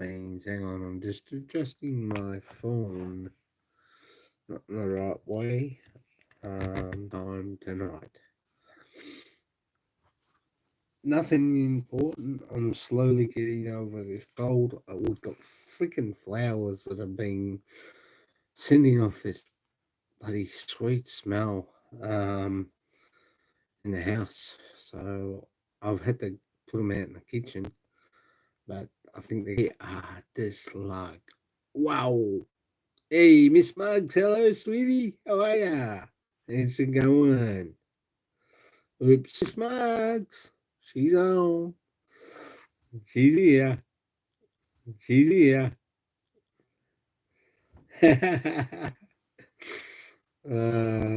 means, hang on, I'm just adjusting my phone. Not in the right way. Time tonight. Nothing important. I'm slowly getting over this cold. We've got freaking flowers that are being sending off this bloody sweet smell in the house. So I've had to put them out in the kitchen, but I think they are just like, wow. Hey, Miss Muggs, hello, sweetie. How are ya? How's it going? Oops, Miss Muggs. She's on. She's here. She's here.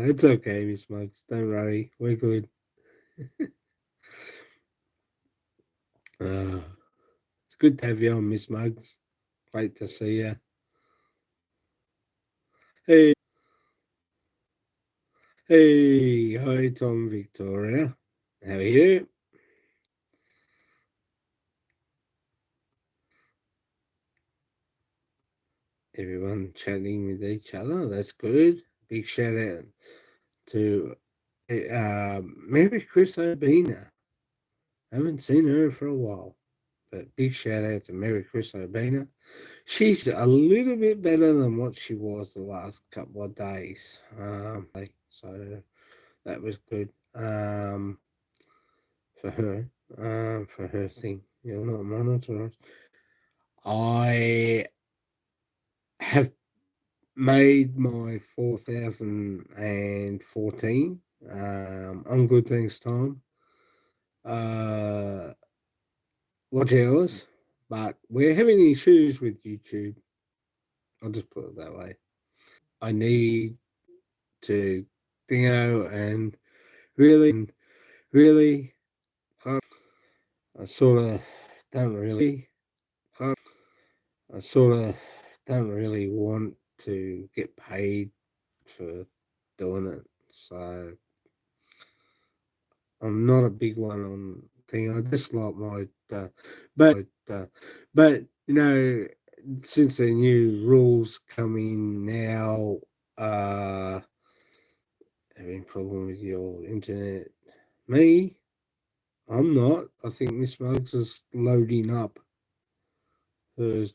It's okay, Miss Muggs. Don't worry. We're good. Uh, it's good to have you on, Miss Muggs. Great to see you. Hey, hey, hi, Tom Victoria. How are you? Everyone chatting with each other. That's good. Big shout out to Mary Chris Obina. Haven't seen her for a while, but big shout out to Mary Chris Obina. She's a little bit better than what she was the last couple of days. So that was good for for her thing. You're not monitored. I have made my 4,014 on good things time. Uh, watch hours, but we're having issues with YouTube. I'll just put it that way. I need to dingo and really, I sort of don't really, I sort of don't really want to get paid for doing it. So I'm not a big one on thing. I just like my, uh, but you know, since the new rules come in now, uh, having problem with your internet. Me, I'm not. I think Miss Muggs is loading up her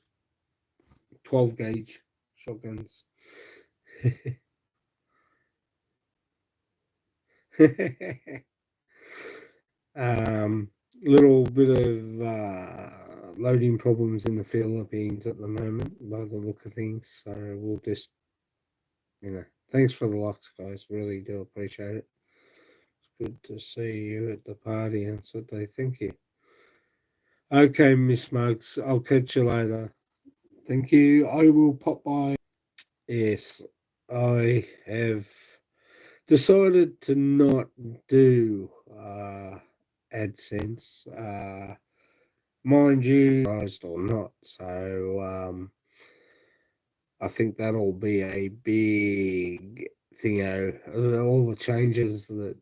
12 gauge shotguns. um, little bit of loading problems in the Philippines at the moment, by the look of things. So we'll just, thanks for the locks, guys. Really do appreciate it. It's good to see you at the party on Sunday. Thank you. Okay, Miss Muggs, I'll catch you later. Thank you. I will pop by. Yes, I have decided to not do AdSense. Mind you, or not. So I think that'll be a big thing. All the changes that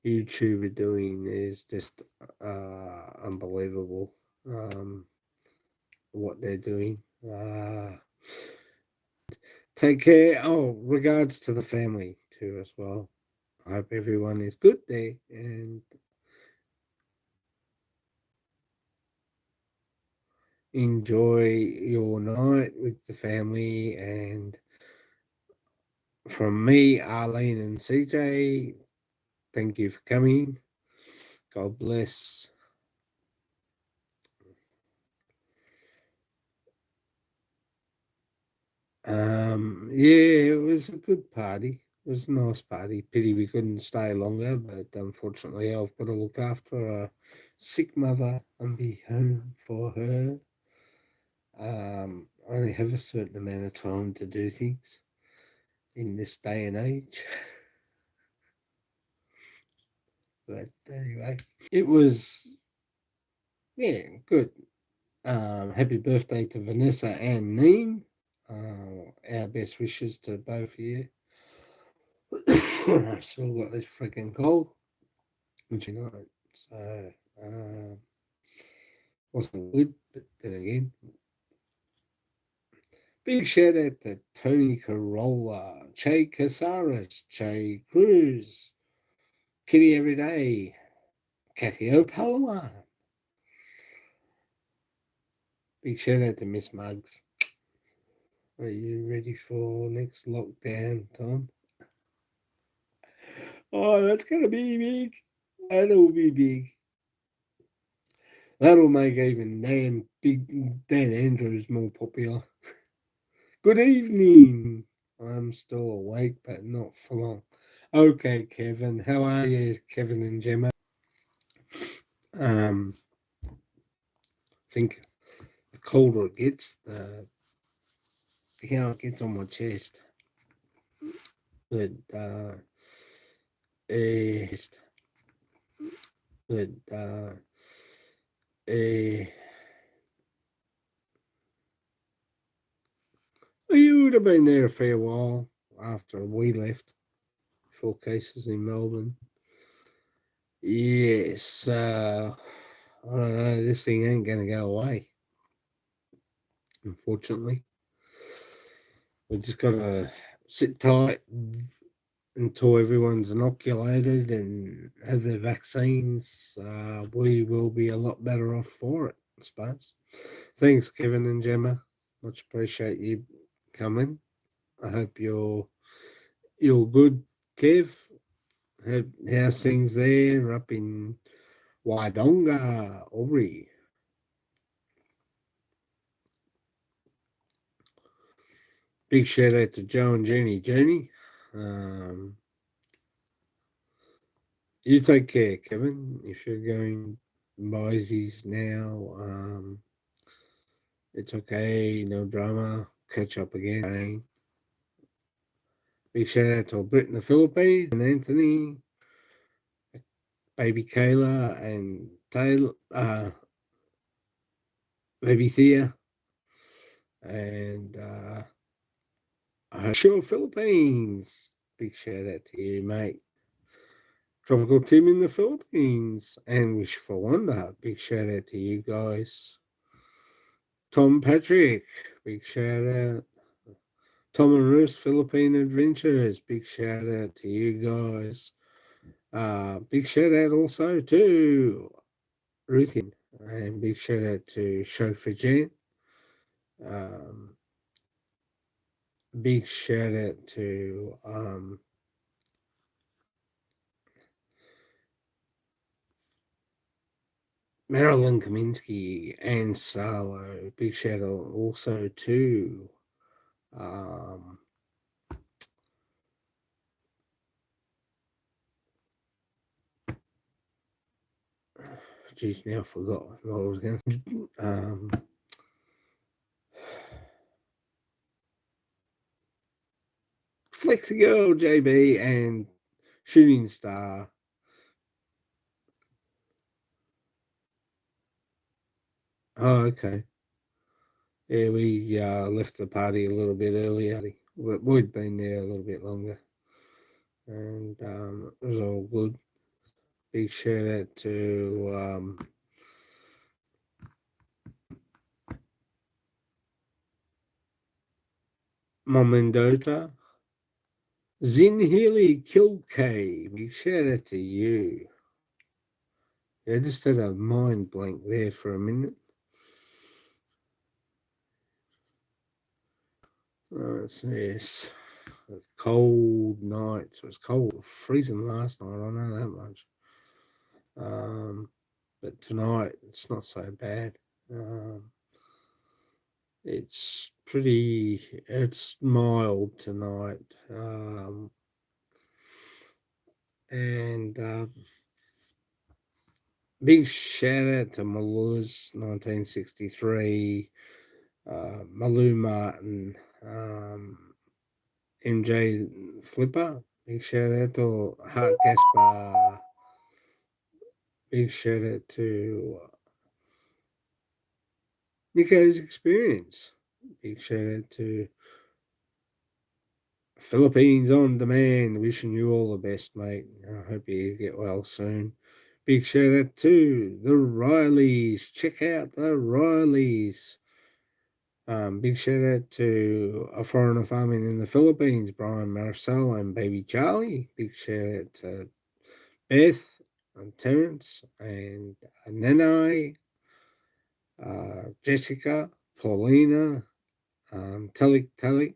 YouTube are doing is just unbelievable. What they're doing. Take care. Oh, regards to the family too as well. I hope everyone is good there and enjoy your night with the family. And from me, Arlene and CJ, thank you for coming. God bless. Yeah, it was a good party. It was a nice party. Pity we couldn't stay longer, but unfortunately, I've got to look after a sick mother and be home for her. I only have a certain amount of time to do things in this day and age. But anyway, it was, yeah, good. Happy birthday to Vanessa and Neen. Our best wishes to both of you. I still got this freaking cold, which you know. So, uh, Wasn't good, but then again. Big shout out to Tony Corolla, Che Casares, Che Cruz, Kitty Everyday, Kathy O'Palma. Big shout out to Miss Muggs. Are you ready for next lockdown, Tom? Oh, that's going to be big. That'll be big. That'll make even Dan Andrews more popular. Good evening. I'm still awake, but not for long. Okay, Kevin. How are you, Kevin and Gemma? I think the colder it gets, the how it gets on my chest. But just but you would have been there a fair while after we left. 4 cases in Melbourne. Yes, I don't know. This thing ain't going to go away. Unfortunately, we just got to sit tight until everyone's inoculated and have their vaccines. We will be a lot better off for it, I suppose. Thanks, Kevin and Gemma. Much appreciate you coming. I hope you're good, Kev. How's things there up in Wydonga, Aubrey? Big shout out to Joe and Jenny. Jenny, you take care, Kevin. If you're going Moisies now, it's okay. No drama. Catch up again. Big shout out to Britt in the Philippines and Anthony, baby Kayla and Taylor, baby Thea, and sure Philippines. Big shout out to you, mate. Tropical Tim in the Philippines and Wish for Wonder. Big shout out to you guys. Tom Patrick, big shout out. Tom and Ruth Philippine Adventures, big shout out to you guys. Big shout out also to Ruthian and big shout out to Chauffeur Jan. Big shout out to Marilyn Kaminsky and Salo. Big shout out also to geez, now I forgot what I was going to Flexi Girl, JB, and Shooting Star. Oh, okay. Yeah, we left the party a little bit earlier. We'd been there a little bit longer. And it was all good. Big shout out to Mom and Dota. Zin Healy Kilkay. Big shout out to you. Yeah, I just had a mind blank there for a minute. Yes. It's cold nights. It was cold, freezing last night. I know that much. But tonight it's not so bad. It's mild tonight. And big shout out to Maluz 1963, Malou Martin, MJ Flipper. Big shout out to Hart Gaspar. Big shout out to Nico's Experience. Big shout out to Philippines On Demand. Wishing you all the best, mate. I hope you get well soon. Big shout out to the Rileys. Check out the Rileys. Big shout out to a foreigner farming in the Philippines, Brian Marcel and baby Charlie. Big shout out to Beth and Terence and Nanai, Jessica, Paulina, Talik Talik,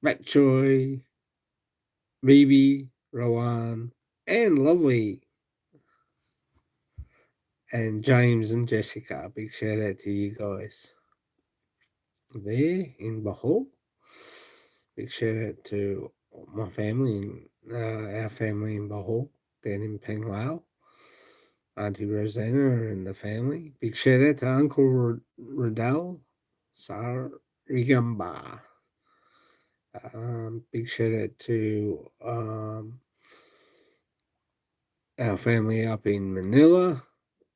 Matt Choi, Bibi, Rowan, and Lovely, and James and Jessica. Big shout out to you guys there in Bahol. Big shout out to my family, our family in Bahol, down in Penglao. Auntie Rosanna and the family. Big shout out to Uncle Riddell, Sarigamba. Big shout out to our family up in Manila,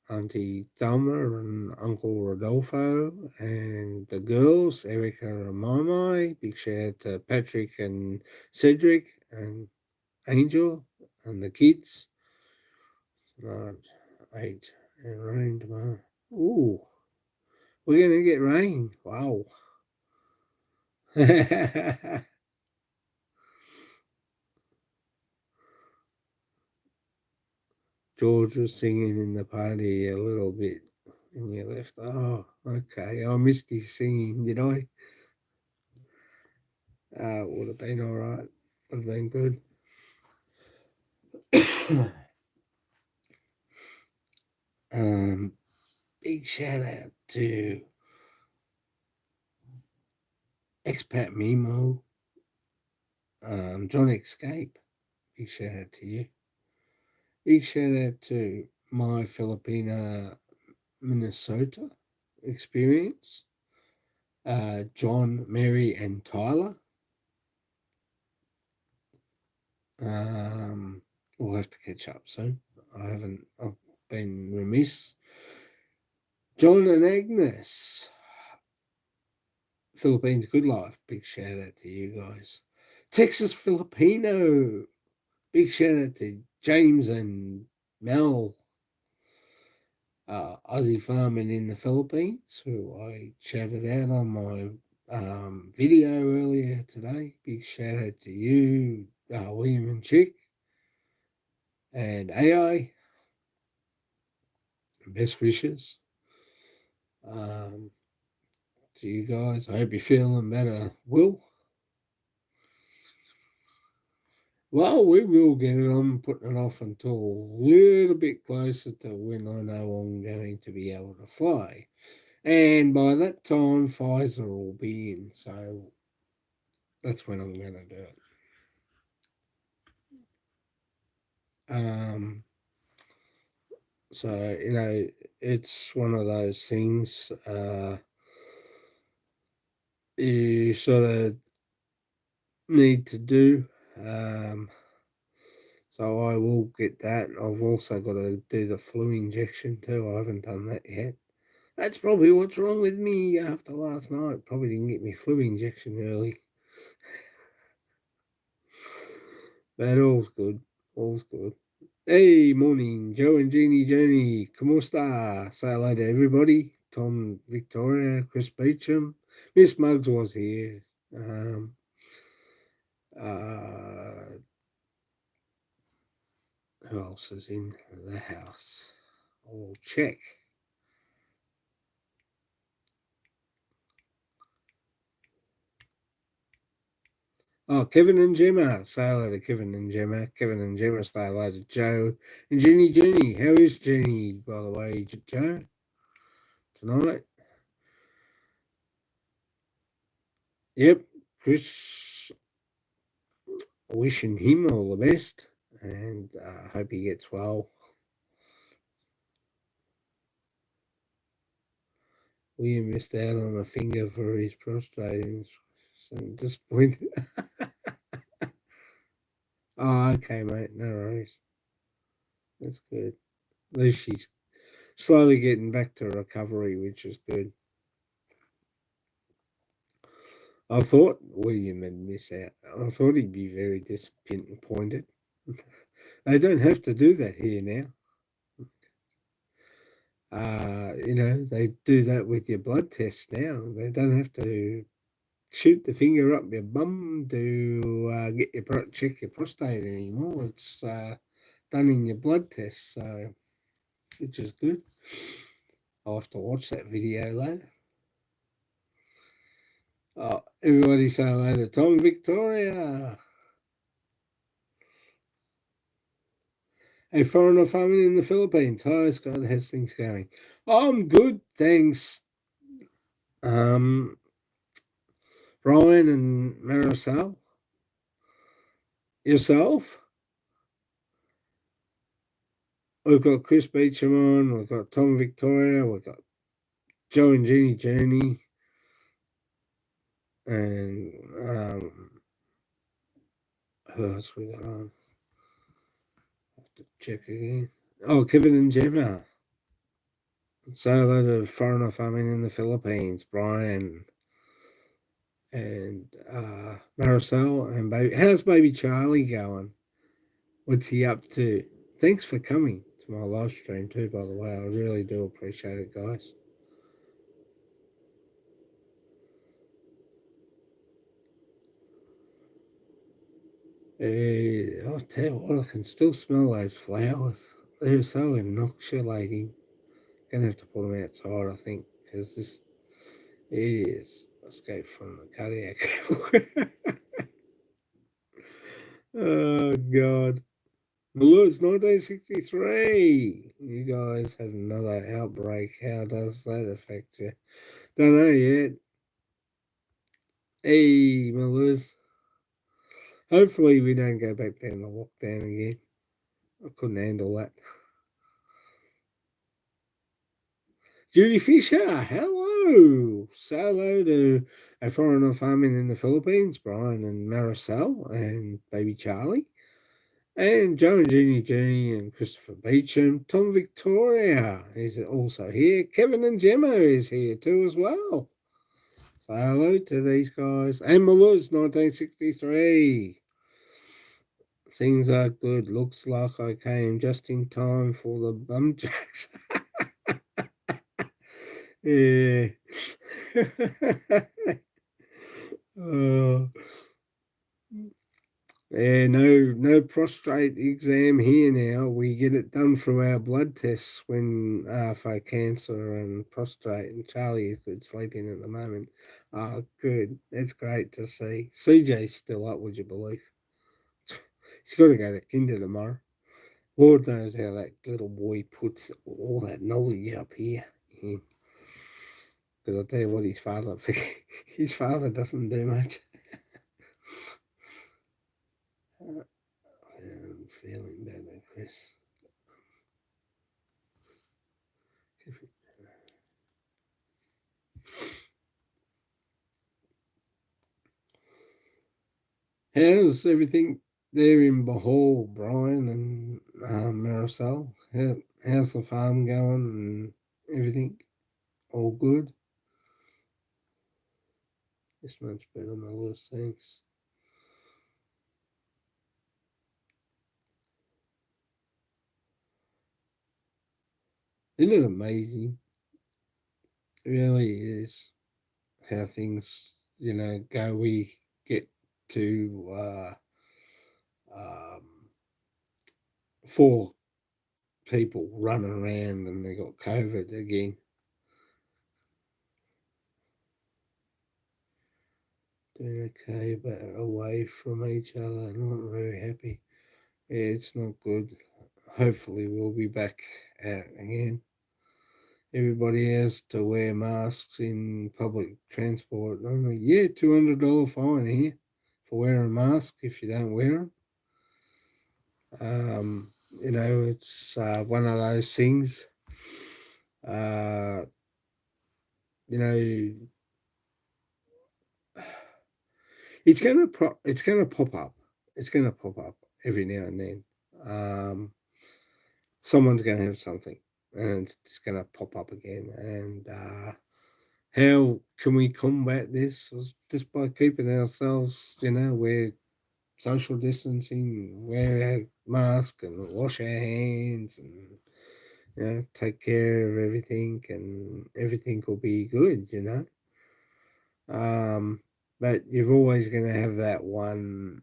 Auntie Thelma and Uncle Rodolfo, and the girls, Erica and Mai. Big shout out to Patrick and Cedric and Angel and the kids. Right, 8 and rain tomorrow. Ooh, we're gonna get rain. Wow. George was singing in the party a little bit and you left. Oh, okay. I missed his singing, did I? Would have been all right. Would have been good. Big shout out to Expat Mimo, John Escape. Big shout out to you. Big shout out to my Filipina Minnesota experience. John, Mary, and Tyler. We'll have to catch up soon. I've been remiss. John and Agnes, Philippines Good Life. Big shout out to you guys. Texas Filipino. Big shout out to James and Mel. Aussie farming in the Philippines, who I shouted out on my video earlier today. Big shout out to you, William and Chick, and AI. Best wishes to you guys. I hope you're feeling better, Will. Well, we will get it. I'm putting it off until a little bit closer to when I know I'm going to be able to fly. And by that time, Pfizer will be in. So that's when I'm going to do it. So, it's one of those things you sort of need to do. So I will get that. I've also got to do the flu injection too. I haven't done that yet. That's probably what's wrong with me after last night. Probably didn't get my flu injection early. But all's good. All's good. Hey, morning, Joe and Jeannie Jenny. ¿Cómo está? Say hello to everybody. Tom, Victoria, Chris Beecham. Miss Muggs was here. Who else is in the house? I'll check. Oh, Kevin and Gemma. Say hello to Kevin and Gemma. Kevin and Gemma say hello to Joe and Jenny. How is Jenny, by the way, Joe? Tonight? Yep. Chris, wishing him all the best and hope he gets well. William missed out on a finger for his prostrating. So disappointed. Oh, okay, mate. No worries. That's good. At least she's slowly getting back to recovery, which is good. I thought William had missed out. I thought he'd be very disappointed. They don't have to do that here now. They do that with your blood tests now. They don't have to shoot the finger up your bum to check your prostate anymore. It's done in your blood test, so which is good. I'll have to watch that video later. Oh, everybody say hello to Tom Victoria. A foreigner farming in the Philippines. Hi, Scott. How's things going? I'm good, thanks. Ryan and Marisol. Yourself? We've got Chris Beecham on. We've got Tom Victoria. We've got Joe and Jeannie Journey. And who else we got on? I have to check again. Oh, Kevin and Gemma. Say hello to foreigner farming in the Philippines, Brian and Marisol and baby. How's baby Charlie going? What's he up to? Thanks for coming to my live stream too, by the way. I really do appreciate it, guys. I'll tell you what, I can still smell those flowers. They're so inoculating. Gonna have to put them outside, I think, because this it is escape from the cardiac. Oh God. Lewis 1963. You guys had another outbreak. How does that affect you? Don't know yet. Hey, Meluz. Hopefully we don't go back down the lockdown again. I couldn't handle that. Judy Fisher, hello. Say hello to a foreigner farming in the Philippines, Brian and Marisol and baby Charlie. And Joe and Jenny and Christopher Beecham. Tom Victoria is also here. Kevin and Gemma is here too as well. Say hello to these guys. And Maluz, 1963. Things are good. Looks like I came just in time for the bum jacks. Yeah. Oh. Yeah, no prostate exam here now. We get it done through our blood tests when for cancer and prostate. And Charlie is good sleeping at the moment. Oh, good. That's great to see. CJ's still up, would you believe? He's got to go to kinder tomorrow. Lord knows how that little boy puts all that knowledge up here. Because I'll tell you what, his father doesn't do much. I'm feeling better, Chris. How's everything there in Bohol, Brian and Marisol? How's the farm going and everything? All good? This much better, my list, thanks. Isn't it amazing? It really is how things, go. We get to 4 people running around and they got COVID again. Doing okay, but away from each other, not very happy. Yeah, it's not good. Hopefully, we'll be back out again. Everybody has to wear masks in public transport. Only, $200 fine here for wearing a mask if you don't wear them. It's one of those things. Uh, you know, it's gonna pop up. It's gonna pop up every now and then. Someone's gonna have something, and it's just gonna pop up again. And how can we combat this? Just by keeping ourselves, we're social distancing, wear a mask and wash our hands and take care of everything and everything will be good. But you're always going to have that one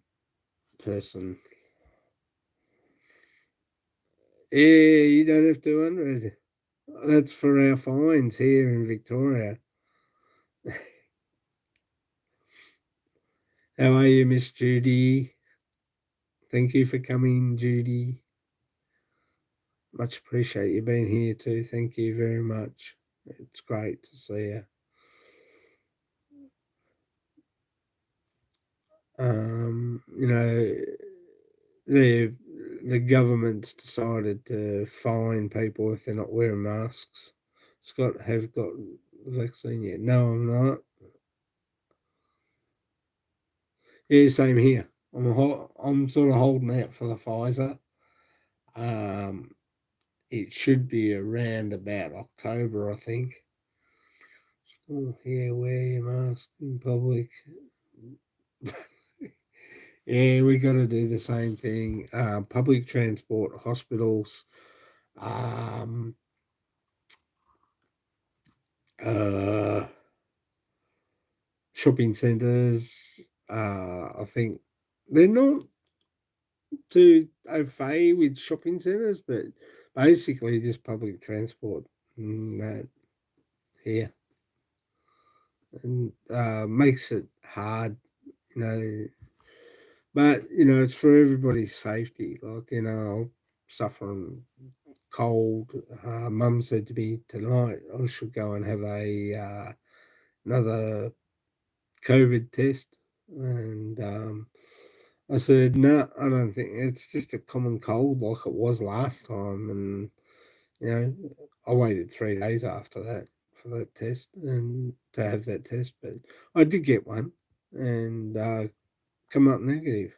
person. Yeah, you don't have 200. That's for our fines here in Victoria. How are you, Miss Judy? Thank you for coming, Judy. Much appreciate you being here too. Thank you very much. It's great to see you. You know, the government's decided to fine people if they're not wearing masks. Scott, have got the vaccine yet? No, I'm not. Yeah, same here. I'm sort of holding out for the Pfizer. Um, it should be around about October, I think. Oh, yeah, wear your mask in public. Yeah, we got to do the same thing. Public transport, hospitals, um, uh, shopping centres. I think they're not too au fait with shopping centres, but basically just public transport that here and makes it hard, you know. But it's for everybody's safety. Like I'll suffering cold. Mum said to me tonight I should go and have another COVID test, and I said no, I don't think it's just a common cold like it was last time, and you know I waited 3 days after that for that test and to have that test, but I did get one and come up negative.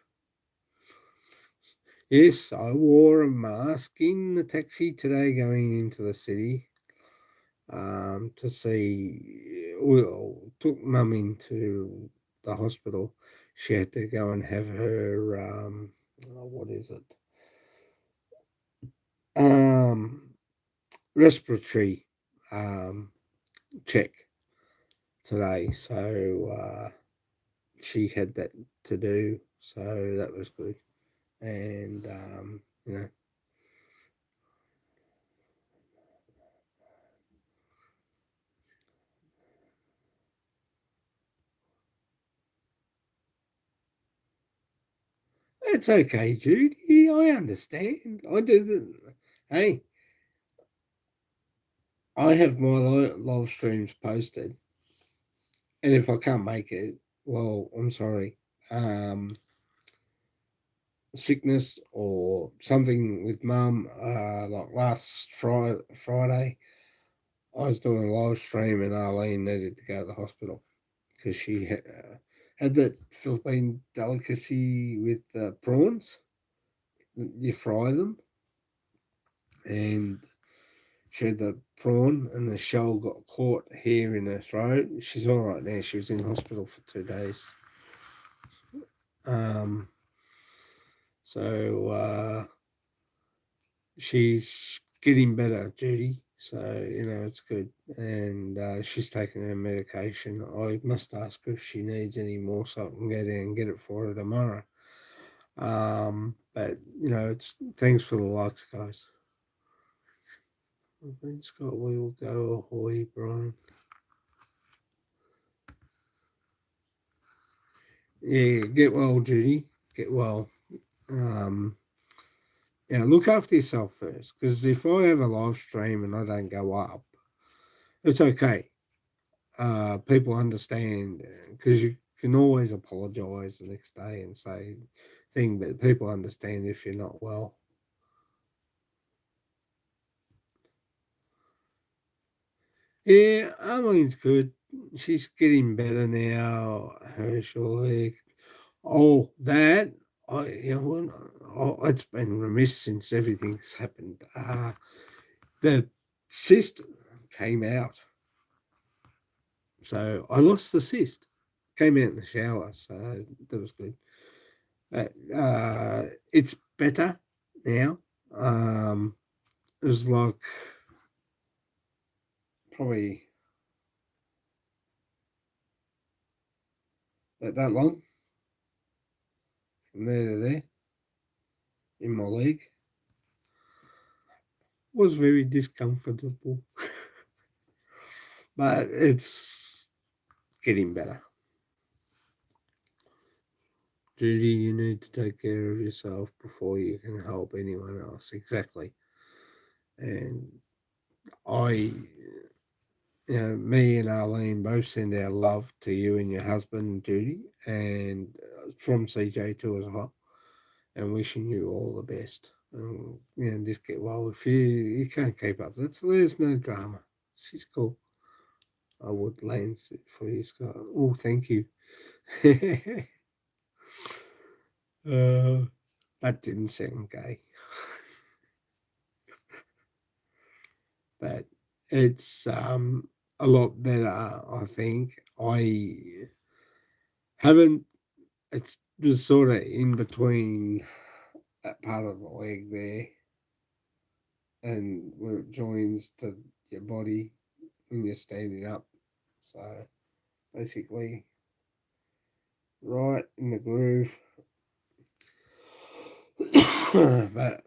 Yes, I wore a mask in the taxi today going into the city to see. Well, took mum into the hospital. She had to go and have her, what is it? Um, Respiratory um, check today. So she had that to do. So that was good. And, it's okay, Judy. I understand. I do the. Hey, I have my live streams posted, and if I can't make it, well, I'm sorry. Um, Sickness or something with mum. Like last Friday, I was doing a live stream, and Arlene needed to go to the hospital because she had that Philippine delicacy with prawns. You fry them, and she had the prawn and the shell got caught here in her throat. She's all right now. She was in hospital for 2 days. Um, so she's getting better, Judy. So, it's good. And she's taking her medication. I must ask her if she needs any more so I can go there and get it for her tomorrow. But, it's thanks for the likes, guys. I think Scott, we will go ahoy, Brian. Yeah, get well, Judy. Get well. Yeah, look after yourself first. Because if I have a live stream and I don't go up, it's okay. People understand because you can always apologize the next day and say thing, but people understand if you're not well. Yeah, Arlene's good. She's getting better now. Herschel. Oh, that it's been remiss since everything's happened. The cyst came out, so I lost the cyst. Came out in the shower, so that was good. It's better now. It was like probably that long from there to there in my leg. Was very discomfortable, but it's getting better. Judy, you need to take care of yourself before you can help anyone else. Exactly. And I, me and Arlene both send our love to you and your husband, Judy, and from CJ too as well, and wishing you all the best. Just get well. If you can't keep up, there's no drama. She's cool. I would land it for you, Scott. Oh, thank you. That didn't sound gay, but it's a lot better. I think I haven't. It's just sort of in between that part of the leg there, and where it joins to your body when you're standing up. So basically, right in the groove. But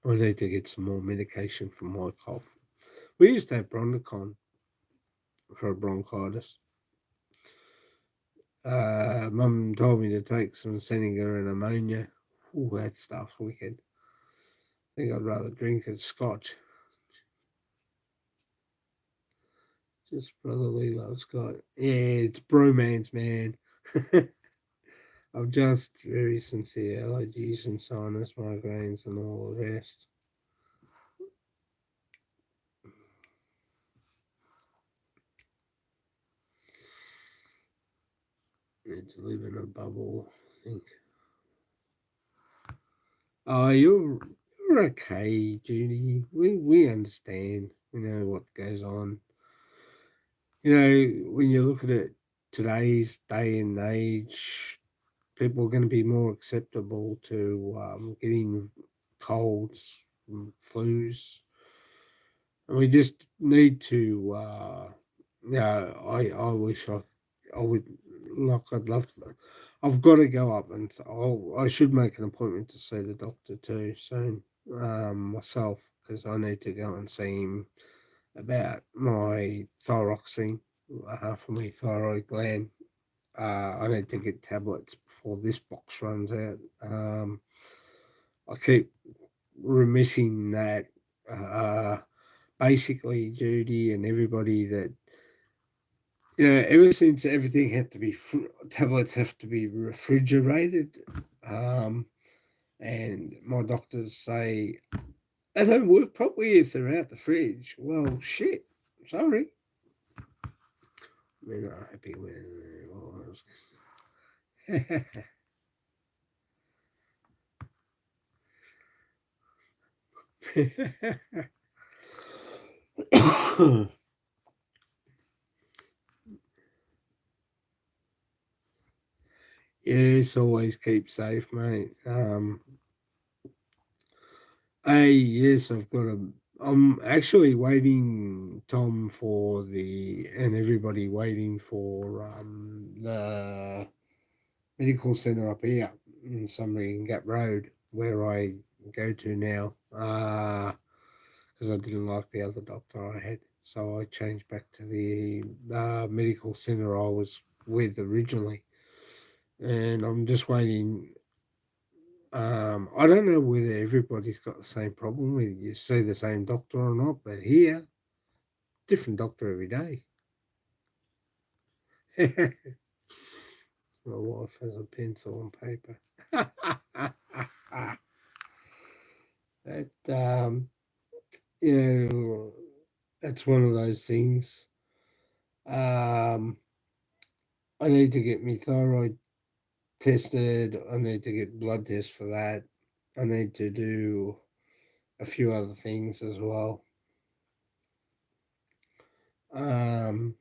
I need to get some more medication for my cough. We used to have Bronchicon for bronchitis. Mum told me to take some Seneca and ammonia. Oh, that stuff's wicked. I think I'd rather drink a scotch. Just brotherly love, Scott. Yeah, it's bromance, man. I've just very sincere allergies and sinus migraines and all the rest. Need to live in a bubble, I think. Oh, you're okay, Judy. We understand. We know what goes on. When you look at it, today's day and age, people are going to be more acceptable to getting colds, flus, and we just need to. Yeah, I wish I would like. I'd love to. I've got to go up, and I should make an appointment to see the doctor too soon. Myself, because I need to go and see him about my thyroxine for my thyroid gland. I need to get tablets before this box runs out. I keep remissing that. Basically, Judy and everybody that ever since everything had to be tablets have to be refrigerated, and my doctors say they don't work properly if they're out the fridge. Well, shit. Sorry. We're not happy with it. Yes, always keep safe, mate. Yes, I've got a. I'm actually waiting, Tom, for and everybody waiting for the medical centre up here in Sunbury and Gap Road, where I go to now. Because I didn't like the other doctor I had, so I changed back to the medical centre I was with originally, and I'm just waiting. I don't know whether everybody's got the same problem, whether you see the same doctor or not, but here, different doctor every day. My wife has a pencil and paper. But, that's one of those things. I need to get my thyroid tested. I need to get blood tests for that. I need to do a few other things as well. Um,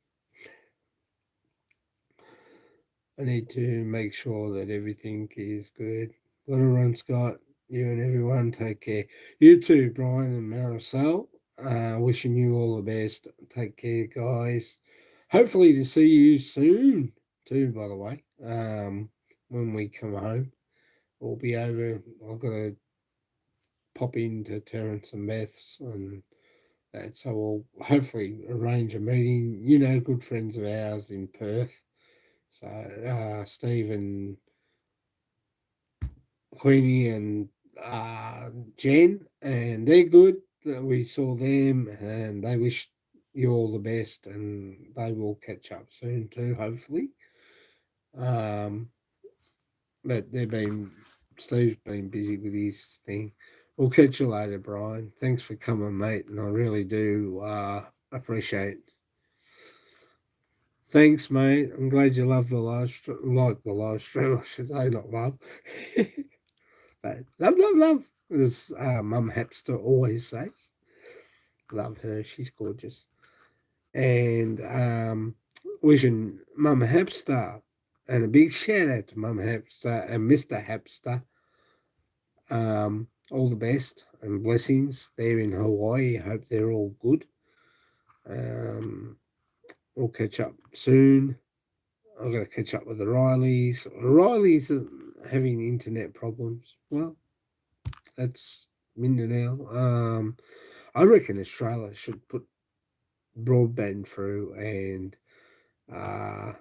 I need to make sure that everything is good. Gotta run, Scott. You and everyone take care. You too, Brian and Marisol. Wishing you all the best. Take care, guys. Hopefully to see you soon, too, by the way. When we come home, we'll be over. I've got to pop into Terence and Beth's and that. So we'll hopefully arrange a meeting. You know, good friends of ours in Perth. So Steve and Queenie and Jen, and they're good. We saw them, and they wish you all the best, and they will catch up soon too, hopefully. Um, but Steve's been busy with his thing. We'll catch you later, Brian. Thanks for coming, mate, and I really do appreciate. Thanks, mate. I'm glad you love the live stream. Like the live stream, I should say, not love. But love, love, love, as Mum Hapster always says. Love her, she's gorgeous. And wishing Mum Hapster, and a big shout out to Mum Hapster and Mr. Hapster, all the best and blessings there in Hawaii. Hope they're all good. We'll catch up soon. I've got to catch up with the Rileys. Riley's having internet problems. Well, that's Mindanao. I reckon Australia should put broadband through and uh,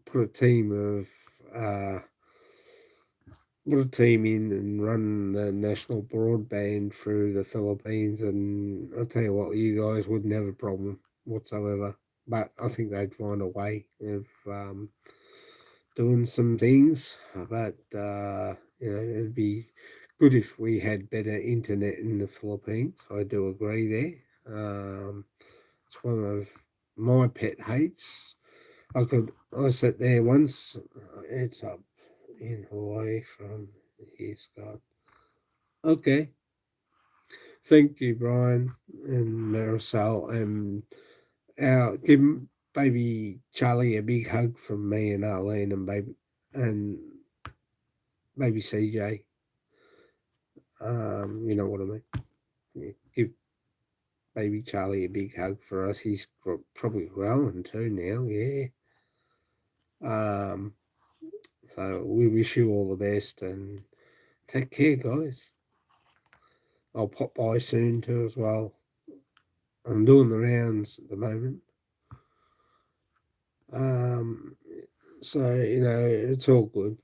put a team of put a team in and run the national broadband through the Philippines. And I'll tell you what, you guys wouldn't have a problem whatsoever. But I think they'd find a way of doing some things. But it'd be good if we had better internet in the Philippines. I do agree there. It's one of my pet hates. I sat there once. It's up in Hawaii from here, Scott. Okay. Thank you, Brian and Marisol. And give baby Charlie a big hug from me and Arlene and baby CJ. You know what I mean. Yeah, give baby Charlie a big hug for us. He's probably growing too now. Yeah. So we wish you all the best and take care, guys. I'll pop by soon too as well. I'm doing the rounds at the moment. So it's all good.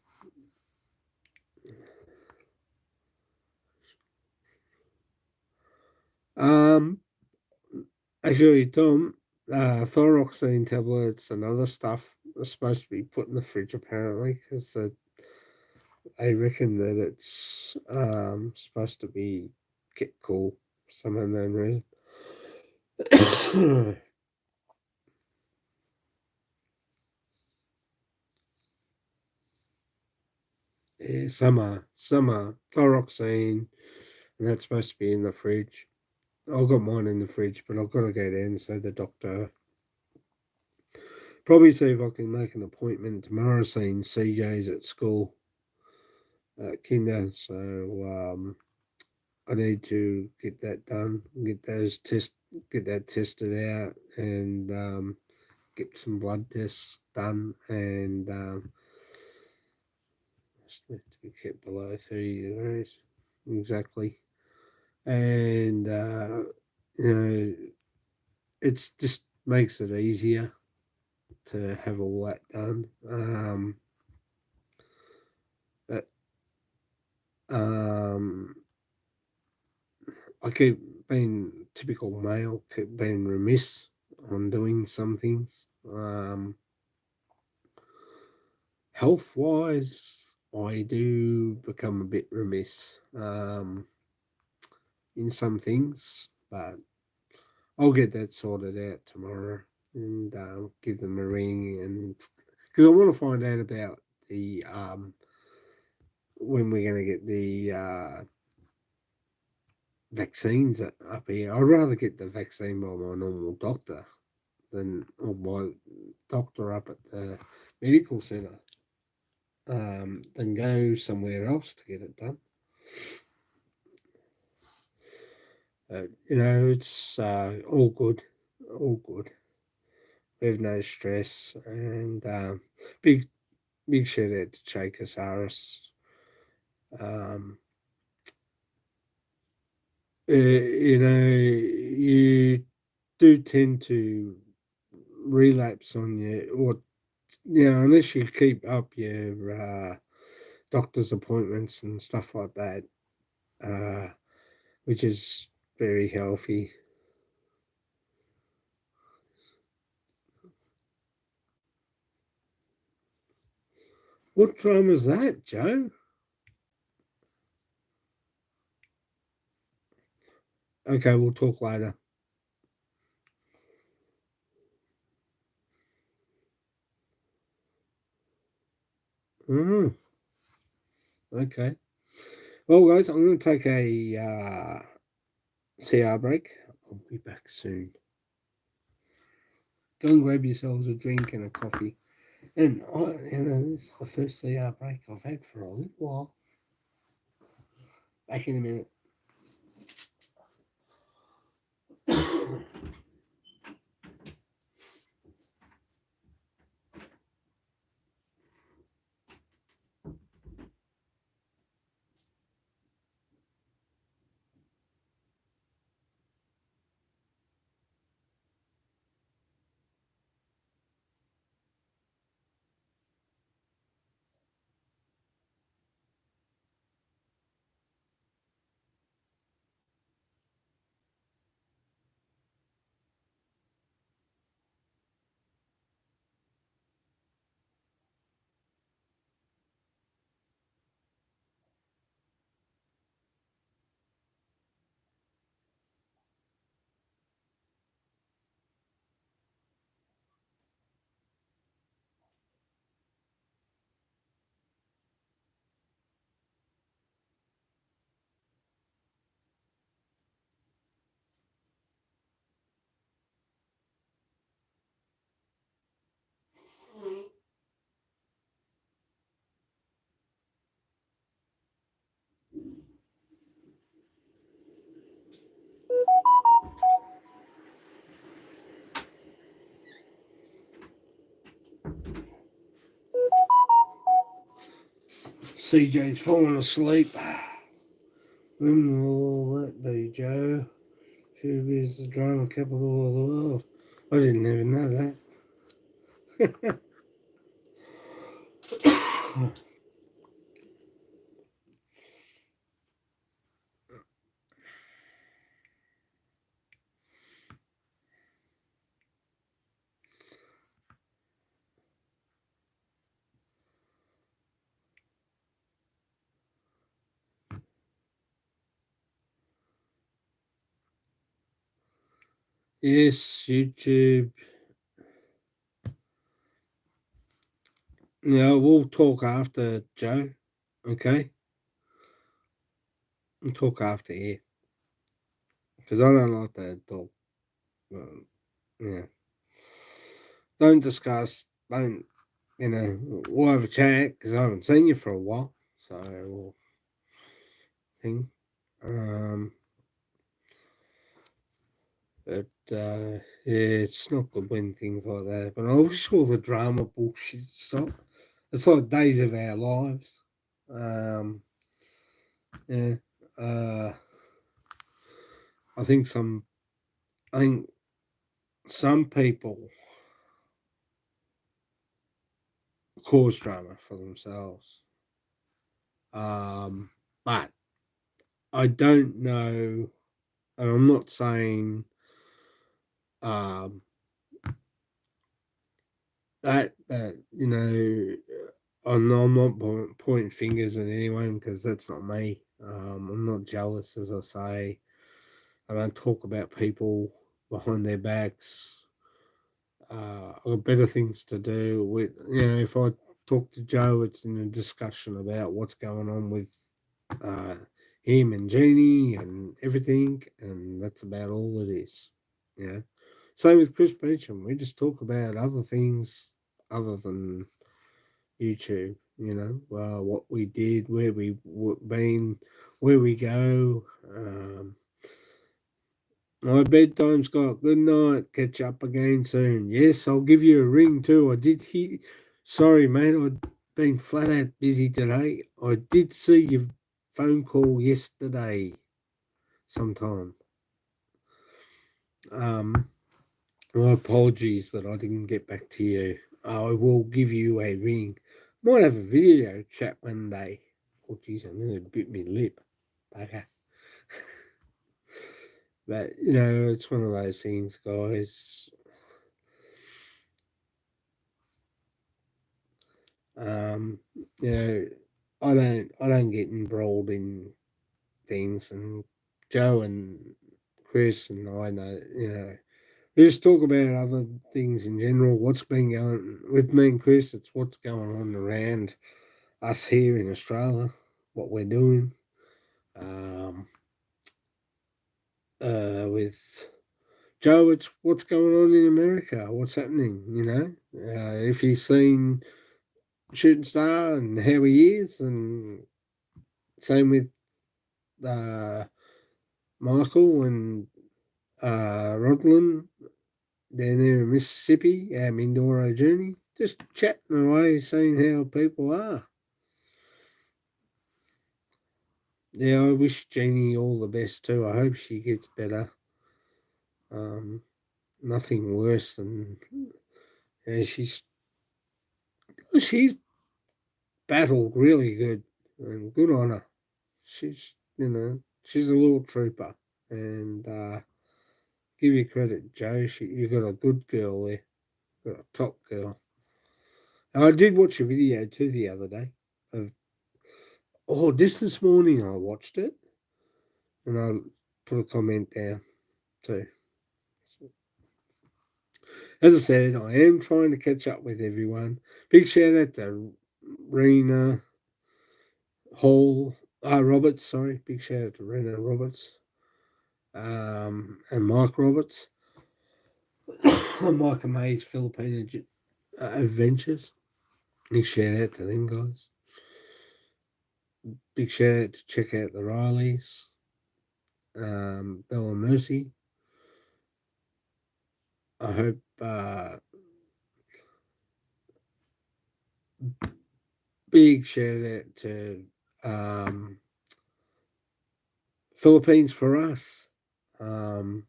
Actually, Tom, thyroxine tablets and other stuff are supposed to be put in the fridge apparently because they reckon that it's supposed to be kept cool for some unknown reason. Yeah, some are thyroxine, and that's supposed to be in the fridge. I've got mine in the fridge, but I've got to go down so the doctor. Probably see if I can make an appointment tomorrow, seeing CJ's at school at Kinder. So I need to get that done, get that tested out, and get some blood tests done, and just need to be kept below 30 degrees exactly. And it's just makes it easier to have all that done. But I keep being typical male, keep being remiss on doing some things. Health wise, I do become a bit remiss in some things, but I'll get that sorted out tomorrow and give them a ring, and because I want to find out about the when we're going to get the vaccines up here. I'd rather get the vaccine by my normal doctor or my doctor up at the medical centre than go somewhere else to get it done. It's all good, all good. We have no stress, and big shout out to Jay Casares. You do tend to relapse on or unless you keep up your doctor's appointments and stuff like that, uh, which is very healthy. What drama is that, Joe? Okay, we'll talk later. Mm, okay. Well, guys, I'm going to take a CR break. I'll be back soon. Go and grab yourselves a drink and a coffee. And this is the first CR break I've had for a little while. Back in a minute. CJ's falling asleep. When will that be, Joe? Should be the drama capital of the world. I didn't even know that. Yes, YouTube. Yeah, we'll talk after, Joe. Okay? We'll talk after here. Because I don't like to talk. Yeah. Don't discuss. Don't, we'll have a chat because I haven't seen you for a while. So we'll thing. But yeah, it's not good when things like that happen. I wish all the drama bullshit stop. It's like days of our lives. Yeah. Uh, I think some. I think some people cause drama for themselves. But I don't know, and I'm not saying um, that I'm not pointing fingers at anyone because that's not me. I'm not jealous, as I say. I don't talk about people behind their backs. I've got better things to do. If I talk to Joe, it's in a discussion about what's going on with uh, him and Jeannie and everything, and that's about all it is. Yeah. Same with Chris Beecham. We just talk about other things other than YouTube. What we did, where we been, where we go. My bedtime's got. Good night. Catch up again soon. Yes, I'll give you a ring too. I did hear. Sorry, mate. I've been flat out busy today. I did see your phone call yesterday sometime. My apologies that I didn't get back to you. I will give you a ring. Might have a video chat one day. Oh, geez, I nearly bit my lip. Bugger. But, it's one of those things, guys. You know, I don't get embroiled in things, and Joe and Chris and I know, we just talk about other things in general. What's been going with me and Chris? It's what's going on around us here in Australia, what we're doing. With Joe, it's what's going on in America, what's happening. If you've seen Shooting Star and how he is, and same with Michael and Rodlin down there in Mississippi, our Mindoro journey, just chatting away, seeing how people are. Yeah, I wish Jeannie all the best too. I hope she gets better. Nothing worse than she's battled really good, and good on her. She's she's a little trooper, and give you credit, Joe. You got a good girl there, got a top girl. And I did watch a video too the other day of this morning. I watched it, and I put a comment down too. As I said, I am trying to catch up with everyone. Big shout out to Rena Roberts. Sorry, big shout out to Rena Roberts, and Mike Roberts, Mike and May's Filipino Adventures. Big shout out to them guys. Big shout out to check out the Rileys, Bella and Mercy. I hope big shout out to Philippines for us, Marla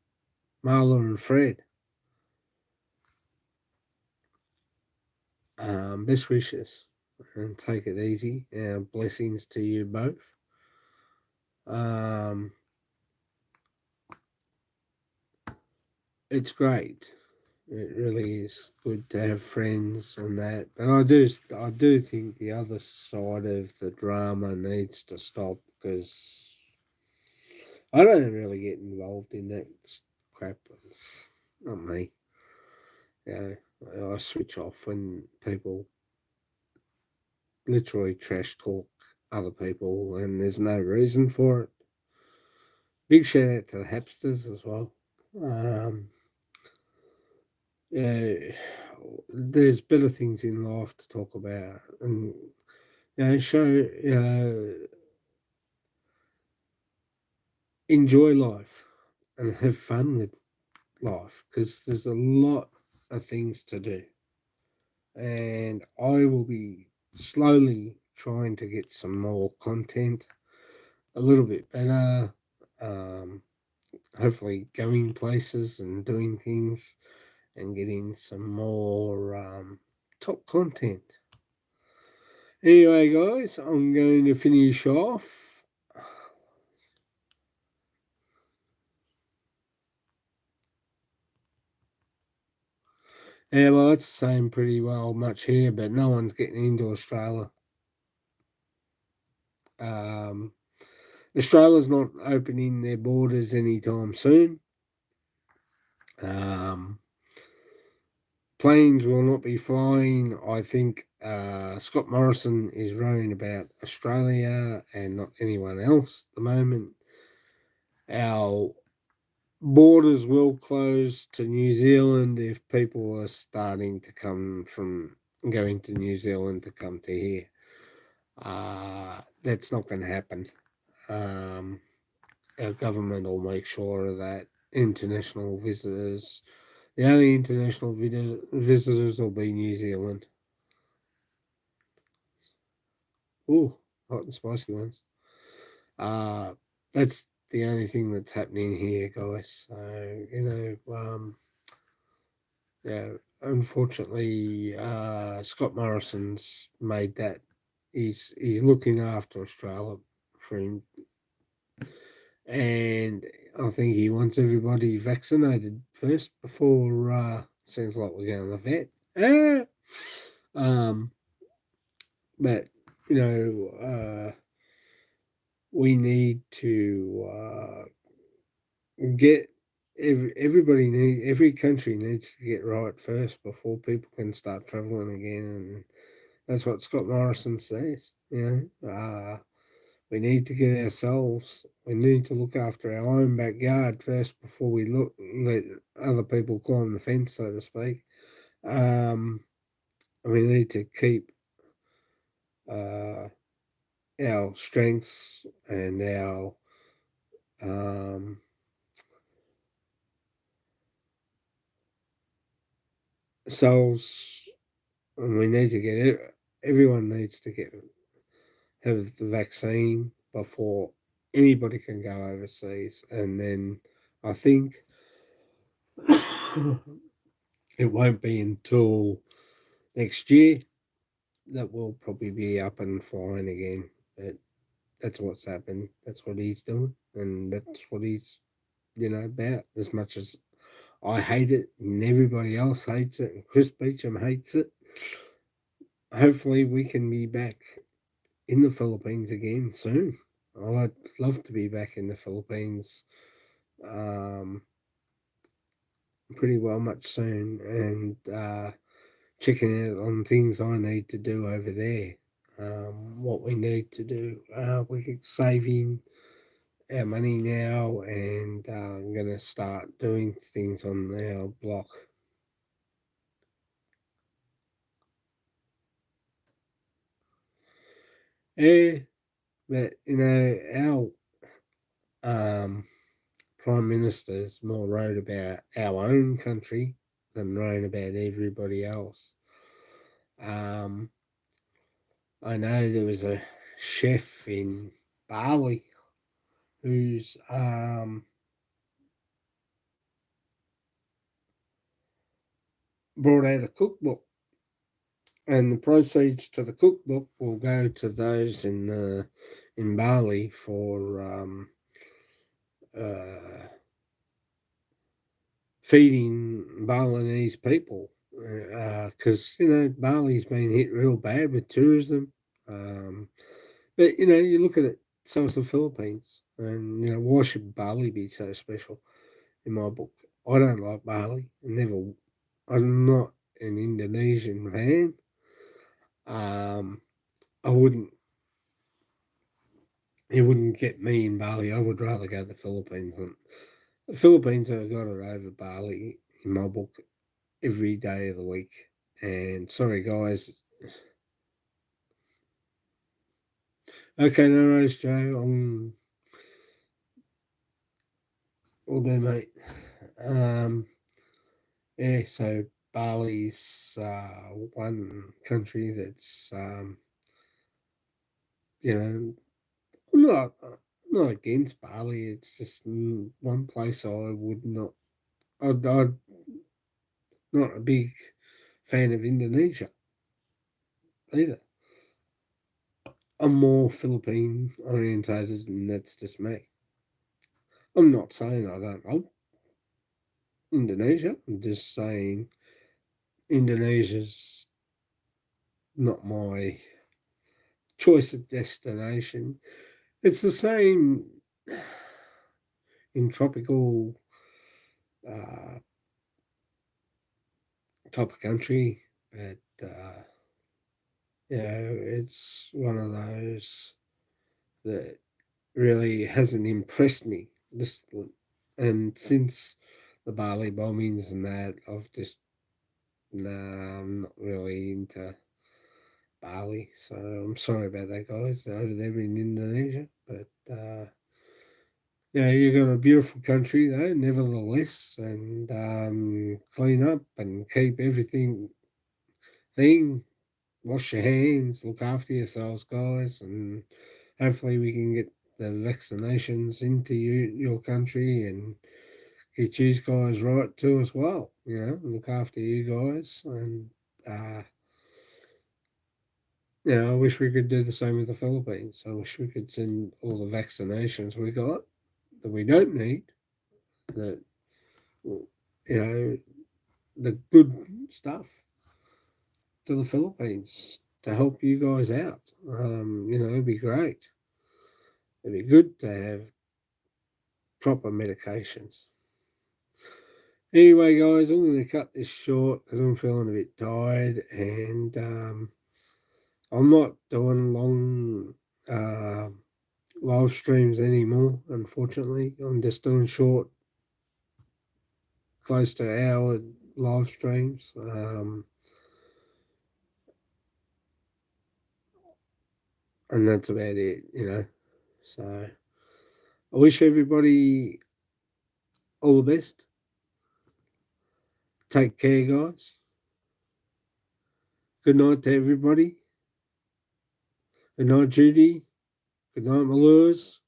and Fred. Best wishes, and take it easy. Blessings to you both. It's great. It really is good to have friends and that. And I do think the other side of the drama needs to stop, because I don't really get involved in that crap. It's not me. I switch off when people literally trash talk other people and there's no reason for it. Big shout out to the Hapsters as well. There's better things in life to talk about, and enjoy life and have fun with life, because there's a lot of things to do, and I will be slowly trying to get some more content, a little bit better, hopefully going places and doing things and getting some more top content. Anyway, guys, I'm going to finish off. Yeah, well, it's the same pretty well much here, but no one's getting into Australia. Australia's not opening their borders anytime soon. Planes will not be flying. I think Scott Morrison is worrying about Australia and not anyone else at the moment. Our borders will close to New Zealand if people are starting to come from going to New Zealand to come to here. That's not going to happen. Our government will make sure that international visitors, the only international visitors will be New Zealand. Ooh, hot and spicy ones. That's the only thing that's happening here, guys. So, yeah, unfortunately, Scott Morrison's made that. He's looking after Australia for him, and I think he wants everybody vaccinated first before. Sounds like we're going to the vet. Um, but we need to get every country needs to get right first before people can start traveling again, and that's what Scott Morrison says. We need to get ourselves. We need to look after our own backyard first before we let other people climb the fence, so to speak. We need to keep uh, our strengths and our um, souls, and we need to get everyone needs to have the vaccine before anybody can go overseas, and then I think it won't be until next year that we'll probably be up and flying again. But that's what's happened. That's what he's doing, and that's what he's about. As much as I hate it, and everybody else hates it, and Chris Beecham hates it. Hopefully, we can be back in the Philippines again soon. I'd love to be back in the Philippines um, pretty well much soon, and checking out on things I need to do over there. What we need to do. We're saving our money now, and I'm going to start doing things on our block. Yeah, but our Prime Minister's more worried about our own country than worrying about everybody else. Um, I know there was a chef in Bali who's brought out a cookbook, and the proceeds to the cookbook will go to those in Bali for uh, feeding Balinese people, because Bali's been hit real bad with tourism. But you look at it, so is the Philippines, and why should Bali be so special? In my book, I don't like Bali. I'm not an Indonesian fan. I wouldn't. It wouldn't get me in Bali. I would rather go to the Philippines. And the Philippines have got it over Bali in my book every day of the week. And sorry, guys. Okay, no worries, Joe. All do, mate. Yeah, so Bali's one country that's, you know, I'm not against Bali. It's just one place I would not. I'm not a big fan of Indonesia either. I'm more Philippine orientated, and that's just me. I'm not saying I don't love Indonesia. I'm just saying Indonesia's not my choice of destination. It's the same in tropical uh, type of country, but it's one of those that really hasn't impressed me. Just And since the Bali bombings and that, I've just I'm not really into Bali. So I'm sorry about that, guys, over there in Indonesia. But you've got a beautiful country though, nevertheless, and clean up and keep everything thing. Wash your hands, look after yourselves, guys, and hopefully we can get the vaccinations into your country and get you guys right too as well. Look after you guys, and uh, I wish we could do the same with the Philippines. I wish we could send all the vaccinations we got that we don't need, that the good stuff to the Philippines to help you guys out. It'd be great. It'd be good to have proper medications. Anyway, guys, I'm going to cut this short because I'm feeling a bit tired, and I'm not doing long live streams anymore, unfortunately. I'm just doing short, close to hour live streams. And that's about it. So I wish everybody all the best. Take care, guys. Good night to everybody. Good night, Judy. Good night, Malures.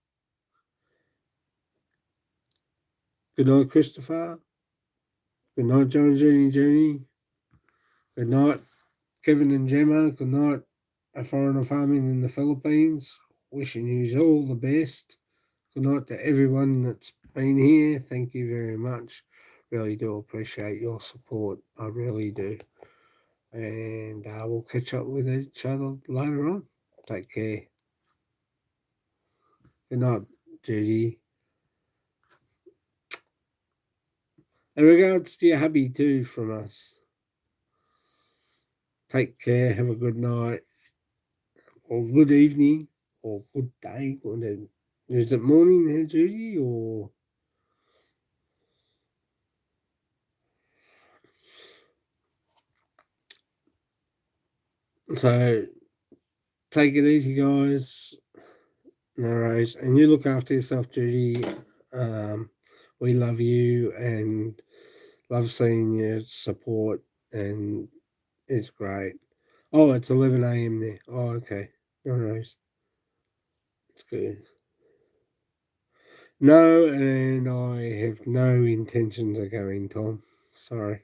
Good night, Christopher. Good night, John, Jenny. Good night, Kevin and Gemma. Good night, A Foreigner Farming in the Philippines. Wishing you all the best. Good night to everyone that's been here. Thank you very much. Really do appreciate your support. I really do. And we'll catch up with each other later on. Take care. Good night, Judy. And regards to your hubby too from us. Take care. Have a good night or good evening or good day. Is it morning there, Judy, or? So take it easy, guys. No worries. And you look after yourself, Judy. We love you and love seeing your support, and it's great. Oh, it's 11 a.m. there. Oh, okay. No worries. It's good. No, and I have no intentions of going, Tom. Sorry.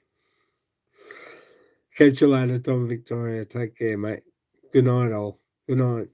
Catch you later, Tom Victoria. Take care, mate. Good night, all. Good night.